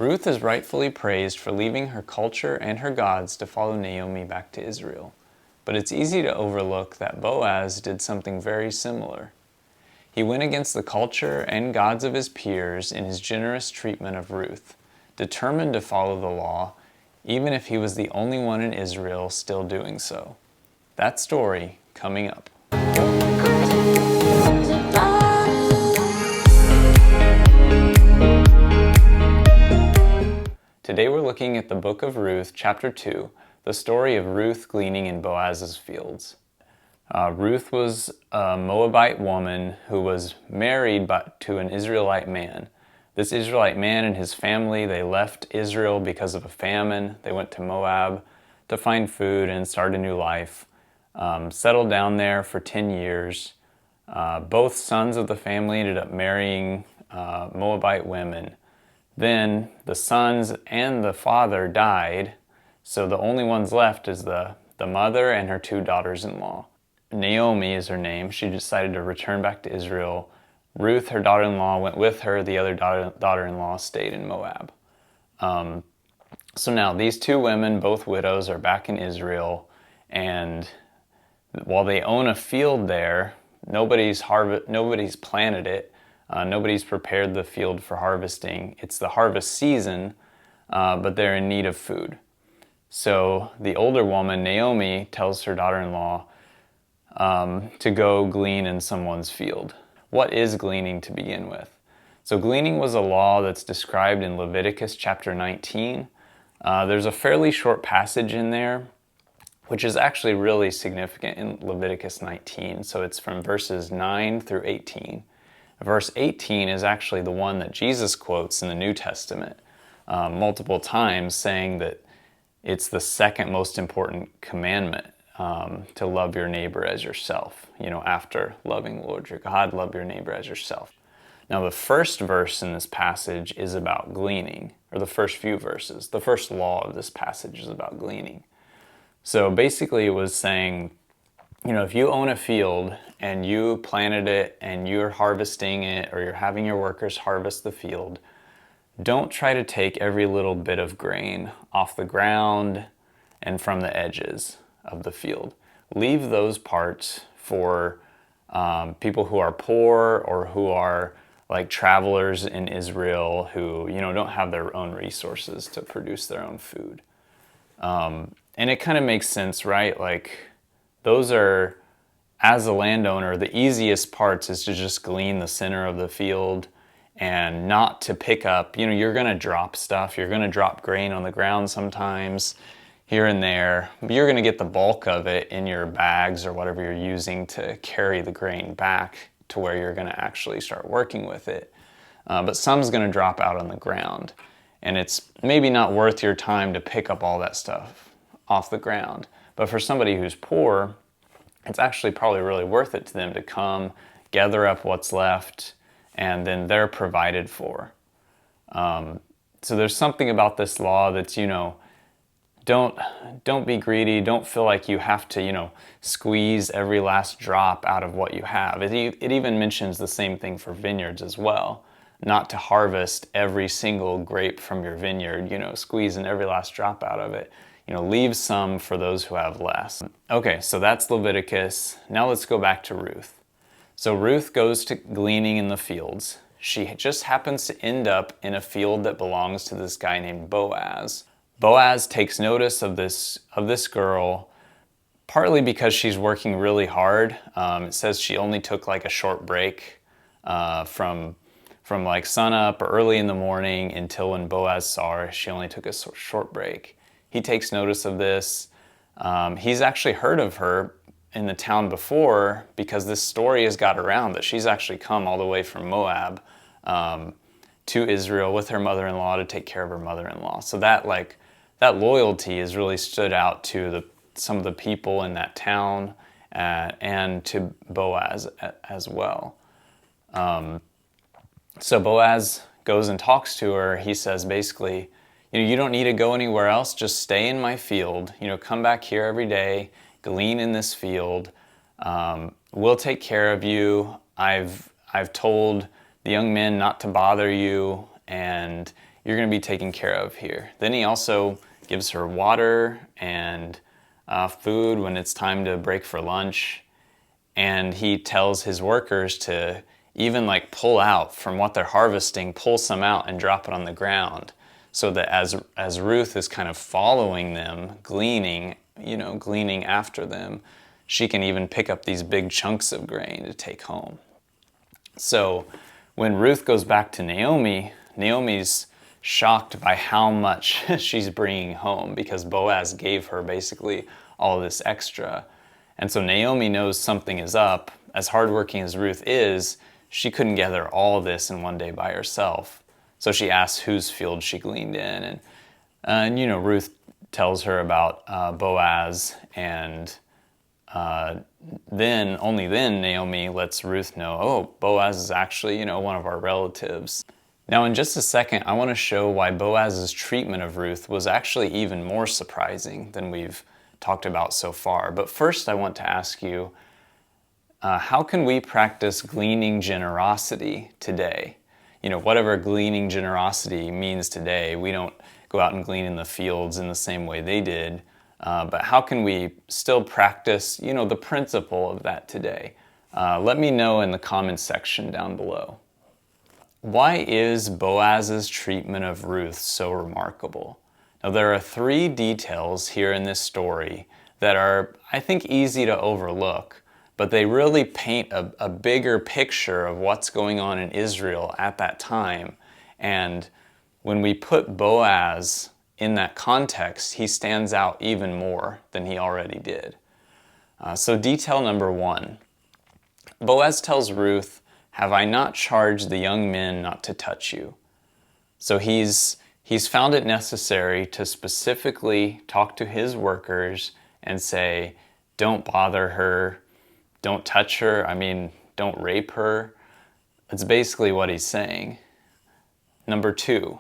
Ruth is rightfully praised for leaving her culture and her gods to follow Naomi back to Israel. But it's easy to overlook that Boaz did something very similar. He went against the culture and gods of his peers in his generous treatment of Ruth, determined to follow the law, even if he was the only one in Israel still doing so. That story coming up. Today we're looking at the book of Ruth, chapter 2, the story of Ruth gleaning in Boaz's fields. Ruth was a Moabite woman who was married to an Israelite man. This Israelite man and his family, they left Israel because of a famine. They went to Moab to find food and start a new life. Settled down there for 10 years. Both sons of the family ended up marrying Moabite women. Then the sons and the father died, so the only ones left is the mother and her two daughters-in-law. Naomi is her name. She decided to return back to Israel. Ruth, her daughter-in-law, went with her. The other daughter-in-law stayed in Moab. So now these two women, both widows, are back in Israel, and while they own a field there, nobody's planted it. Nobody's prepared the field for harvesting. It's the harvest season, but they're in need of food. So the older woman, Naomi, tells her daughter-in-law to go glean in someone's field. What is gleaning to begin with? So gleaning was a law that's described in Leviticus chapter 19. There's a fairly short passage in there, which is actually really significant in Leviticus 19. So it's from verses 9 through 18. Verse 18 is actually the one that Jesus quotes in the New Testament multiple times, saying that it's the second most important commandment, to love your neighbor as yourself. After loving the Lord your God, love your neighbor as yourself. Now the first verse in this passage is about gleaning, or the first few verses. The first law of this passage is about gleaning. So basically it was saying, if you own a field and you planted it and you're harvesting it, or you're having your workers harvest the field, don't try to take every little bit of grain off the ground and from the edges of the field. Leave those parts for people who are poor or who are like travelers in Israel who, don't have their own resources to produce their own food. And it kind of makes sense, right? Like, those are, as a landowner, the easiest parts is to just glean the center of the field and not to pick up, you're going to drop stuff. You're going to drop grain on the ground sometimes, here and there. You're going to get the bulk of it in your bags or whatever you're using to carry the grain back to where you're going to actually start working with it. But some's going to drop out on the ground. And it's maybe not worth your time to pick up all that stuff off the ground. But for somebody who's poor, it's actually probably really worth it to them to come, gather up what's left, and then they're provided for. So there's something about this law that's, don't be greedy. Don't feel like you have to, squeeze every last drop out of what you have. It even mentions the same thing for vineyards as well. Not to harvest every single grape from your vineyard, squeezing every last drop out of it. Leave some for those who have less. Okay, so that's Leviticus. Now let's go back to Ruth. So Ruth goes to gleaning in the fields. She just happens to end up in a field that belongs to this guy named Boaz. Boaz takes notice of this girl, partly because she's working really hard. It says she only took like a short break from like sunup or early in the morning until when Boaz saw her. She only took a short break. He takes notice of this. He's actually heard of her in the town before because this story has got around that she's actually come all the way from Moab to Israel with her mother-in-law to take care of her mother-in-law. So that loyalty has really stood out to some of the people in that town and to Boaz as well. So Boaz goes and talks to her. He says basically, you don't need to go anywhere else. Just stay in my field. Come back here every day, glean in this field. We'll take care of you. I've told the young men not to bother you, and you're going to be taken care of here. Then he also gives her water and food when it's time to break for lunch. And he tells his workers to even like pull out from what they're harvesting, pull some out and drop it on the ground. So that as Ruth is kind of following them, gleaning after them, she can even pick up these big chunks of grain to take home. So when Ruth goes back to Naomi, Naomi's shocked by how much she's bringing home because Boaz gave her basically all this extra. And so Naomi knows something is up. As hardworking as Ruth is, she couldn't gather all of this in one day by herself. So she asks whose field she gleaned in. And Ruth tells her about Boaz, and only then Naomi lets Ruth know, oh, Boaz is actually, one of our relatives. Now in just a second, I want to show why Boaz's treatment of Ruth was actually even more surprising than we've talked about so far. But first I want to ask you, how can we practice gleaning generosity today? Whatever gleaning generosity means today, we don't go out and glean in the fields in the same way they did. But how can we still practice, the principle of that today? Let me know in the comments section down below. Why is Boaz's treatment of Ruth so remarkable? Now, there are 3 details here in this story that are, I think, easy to overlook, but they really paint a bigger picture of what's going on in Israel at that time. And when we put Boaz in that context, he stands out even more than he already did. So detail number 1, Boaz tells Ruth, "Have I not charged the young men not to touch you?" So he's found it necessary to specifically talk to his workers and say, don't bother her, don't touch her, don't rape her. That's basically what he's saying. Number 2,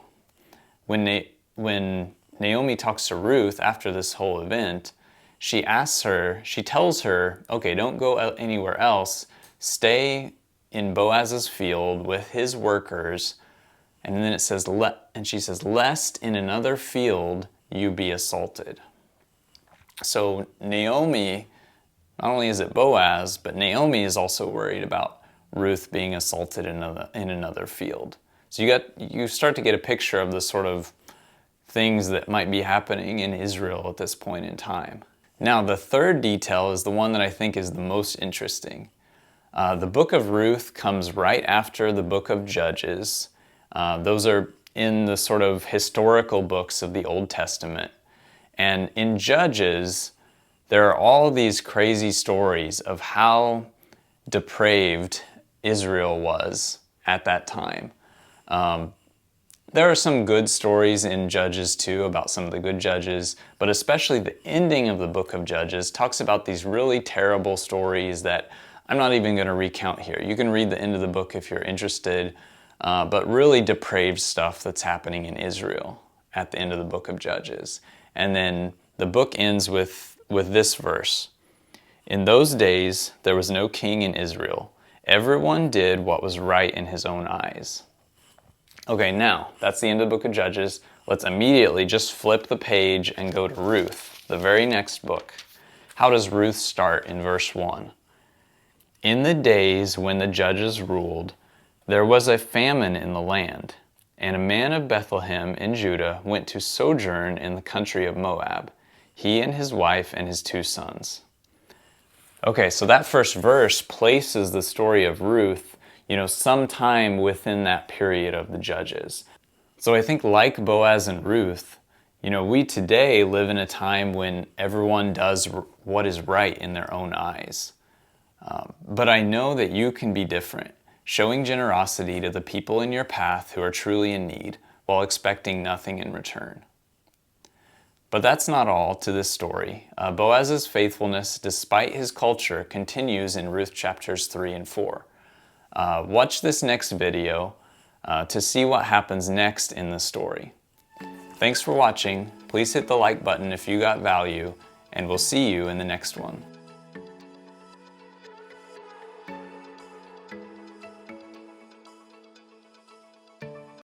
when Naomi talks to Ruth after this whole event, she tells her, okay, don't go anywhere else, stay in Boaz's field with his workers. And then it says, she says, lest in another field you be assaulted. So Naomi, not only is it Boaz, but Naomi is also worried about Ruth being assaulted in another field. So you start to get a picture of the sort of things that might be happening in Israel at this point in time. Now, the 3rd detail is the one that I think is the most interesting. The book of Ruth comes right after the book of Judges. Those are in the sort of historical books of the Old Testament. And in Judges, there are all these crazy stories of how depraved Israel was at that time. There are some good stories in Judges too about some of the good judges, but especially the ending of the book of Judges talks about these really terrible stories that I'm not even going to recount here. You can read the end of the book if you're interested, but really depraved stuff that's happening in Israel at the end of the book of Judges. And then the book ends with this verse. In those days, there was no king in Israel. Everyone did what was right in his own eyes. Okay, now, that's the end of the book of Judges. Let's immediately just flip the page and go to Ruth, the very next book. How does Ruth start in verse 1? In the days when the judges ruled, there was a famine in the land, and a man of Bethlehem in Judah went to sojourn in the country of Moab, he and his wife and his 2 sons. Okay, so that first verse places the story of Ruth, sometime within that period of the Judges. So I think like Boaz and Ruth, we today live in a time when everyone does what is right in their own eyes. But I know that you can be different, showing generosity to the people in your path who are truly in need while expecting nothing in return. But that's not all to this story. Boaz's faithfulness, despite his culture, continues in Ruth chapters 3 and 4. Watch this next video to see what happens next in the story. Thanks for watching. Please hit the like button if you got value, and we'll see you in the next one.